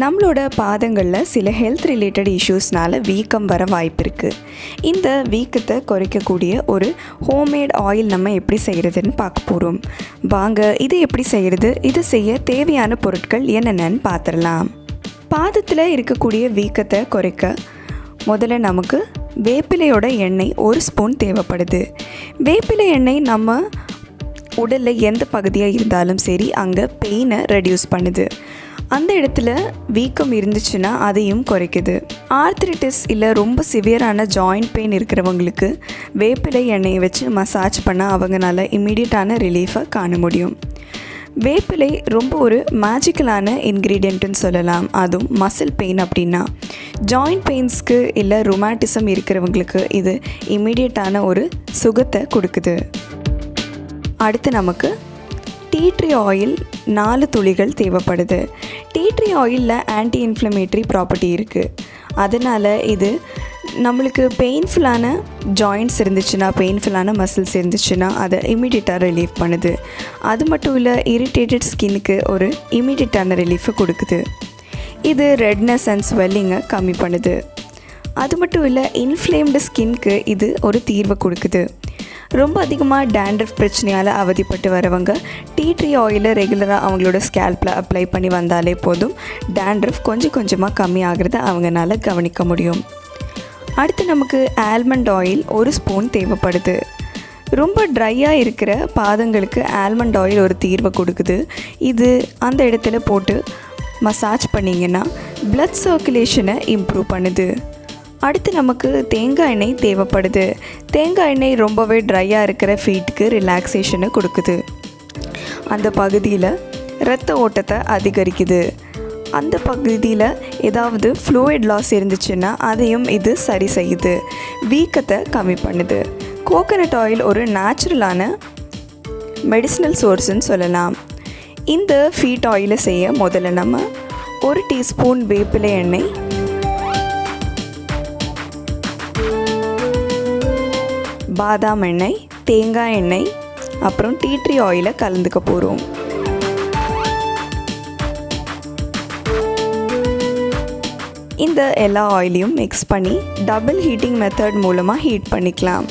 நம்மளோட பாதங்களில் சில ஹெல்த் ரிலேட்டட் இஷ்யூஸ்னால் வீக்கம் வர வாய்ப்பு இருக்குது. இந்த வீக்கத்தை குறைக்கக்கூடிய ஒரு ஹோம்மேட் ஆயில் நம்ம எப்படி செய்கிறதுன்னு பார்க்க போகிறோம். வாங்க இது எப்படி செய்கிறது, இது செய்ய தேவையான பொருட்கள் என்னென்னு பார்த்துடலாம். பாதத்தில் இருக்கக்கூடிய வீக்கத்தை குறைக்க முதல்ல நமக்கு வேப்பிலையோட எண்ணெய் 1 ஸ்பூன் தேவைப்படுது. வேப்பிலை எண்ணெய் நம்ம உடலில் எந்த பகுதியாக இருந்தாலும் சரி அங்கே பெயினை ரெடியூஸ் பண்ணுது. அந்த இடத்துல வீக்கம் இருந்துச்சுன்னா அதையும் குறைக்குது. ஆர்த்ரிட்டிஸ் இல்லை ரொம்ப சிவியரான ஜாயிண்ட் பெயின் இருக்கிறவங்களுக்கு வேப்பிலை எண்ணெயை வச்சு மசாஜ் பண்ண அவங்களால இம்மீடியட்டான ரிலீஃபை காண முடியும். வேப்பிலை ரொம்ப ஒரு மேஜிக்கலான இன்க்ரீடியண்ட்டுன்னு சொல்லலாம். அதுவும் மசில் பெயின் அப்படின்னா ஜாயிண்ட் பெயின்ஸ்க்கு இல்லை ரொமாட்டிசம் இருக்கிறவங்களுக்கு இது இம்மீடியட்டான ஒரு சுகத்தை கொடுக்குது. அடுத்து நமக்கு டீ ட்ரீ ஆயில் 4 துளிகள் தேவைப்படுது. டீ ட்ரீ ஆயிலில் ஆன்டி இன்ஃப்ளமேட்ரி ப்ராப்பர்ட்டி இருக்குது. அதனால் இது நம்மளுக்கு பெயின்ஃபுல்லான ஜாயிண்ட்ஸ் இருந்துச்சுன்னா, பெயின்ஃபுல்லான மசில்ஸ் இருந்துச்சுன்னா அதை இமீடியட்டாக ரிலீஃப் பண்ணுது. அது மட்டும் இல்லை, இரிட்டேட்டட் ஸ்கின்னுக்கு ஒரு இமீடியட்டான ரிலீஃபை கொடுக்குது. இது ரெட்னஸ் அண்ட் ஸ்வெல்லிங்கை கம்மி பண்ணுது. அது மட்டும் இல்லை, இன்ஃப்ளேம்டு ஸ்கின்க்கு இது ஒரு தீர்வை கொடுக்குது. ரொம்ப அதிகமாக டேண்ட்ரஃப் பிரச்சனையால் அவதிப்பட்டு வரவங்க டீ ட்ரீ ஆயிலை ரெகுலராக அவங்களோட ஸ்கேல்பில் அப்ளை பண்ணி வந்தாலே போதும், டேண்ட்ரஃப் கொஞ்சம் கொஞ்சமாக கம்மி ஆகிறத அவங்களால கவனிக்க முடியும். அடுத்து நமக்கு ஆல்மண்ட் ஆயில் 1 ஸ்பூன் தேவைப்படுது. ரொம்ப ட்ரையாக இருக்கிற பாதங்களுக்கு ஆல்மண்ட் ஆயில் ஒரு தீர்வை கொடுக்குது. இது அந்த இடத்துல போட்டு மசாஜ் பண்ணிங்கன்னா பிளட் சர்க்குலேஷனை இம்ப்ரூவ் பண்ணுது. அடுத்து நமக்கு தேங்காய் எண்ணெய் தேவைப்படுது. தேங்காய் எண்ணெய் ரொம்பவே ட்ரையாக இருக்கிற ஃபீட்டுக்கு ரிலாக்ஸேஷனை கொடுக்குது. அந்த பகுதியில் இரத்த ஓட்டத்தை அதிகரிக்குது. அந்த பகுதியில் ஏதாவது ஃப்ளூயிட் லாஸ் இருந்துச்சுன்னா அதையும் இது சரி செய்யுது. வீக்கத்தை கம்மி பண்ணுது. கோகனட் ஆயில் ஒரு நேச்சுரலான மெடிசினல் சோர்ஸ்ன்னு சொல்லலாம். இந்த ஃபீட் ஆயிலை செய்ய முதல்ல நம்ம 1 டீஸ்பூன் வேப்பிலை எண்ணெய், பாதாம் எண்ணெய், தேங்காய் எண்ணெய், அப்புறம் டீ ட்ரீ ஆயிலை கலந்துக்க போகிறோம். இந்த எல்லா ஆயிலையும் மிக்ஸ் பண்ணி டபுள் ஹீட்டிங் மெத்தட் மூலமாக ஹீட் பண்ணிக்கலாம்.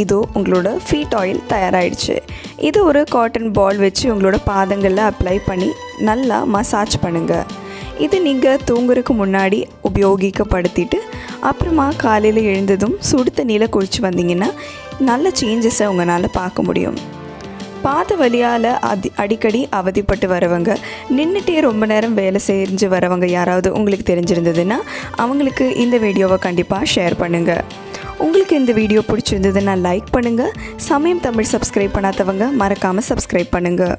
இதோ உங்களோட ஃபீட் ஆயில் தயாராகிடுச்சு. இது ஒரு காட்டன் பால் வச்சு உங்களோட பாதங்களில் அப்ளை பண்ணி நல்லா மசாஜ் பண்ணுங்கள். இது நீங்கள் தூங்குறதுக்கு முன்னாடி உபயோகிக்கப்படுத்திட்டு அப்புறமா காலையில் எழுந்ததும் சுடு தண்ணியில் குளிச்சு வந்தீங்கன்னா நல்ல சேஞ்சஸை உங்களால் பார்க்க முடியும். பாத வலியால் அடிக்கடி அவதிப்பட்டு வரவங்க, நின்றுட்டே ரொம்ப நேரம் வேலை செஞ்சு வரவங்க யாராவது உங்களுக்கு தெரிஞ்சிருந்ததுன்னா அவங்களுக்கு இந்த வீடியோவை கண்டிப்பாக ஷேர் பண்ணுங்கள். உங்களுக்கு இந்த வீடியோ பிடிச்சிருந்ததுன்னா லைக் பண்ணுங்கள். சமயம் தமிழ் சப்ஸ்கிரைப் பண்ணாதவங்க மறக்காமல் சப்ஸ்கிரைப் பண்ணுங்கள்.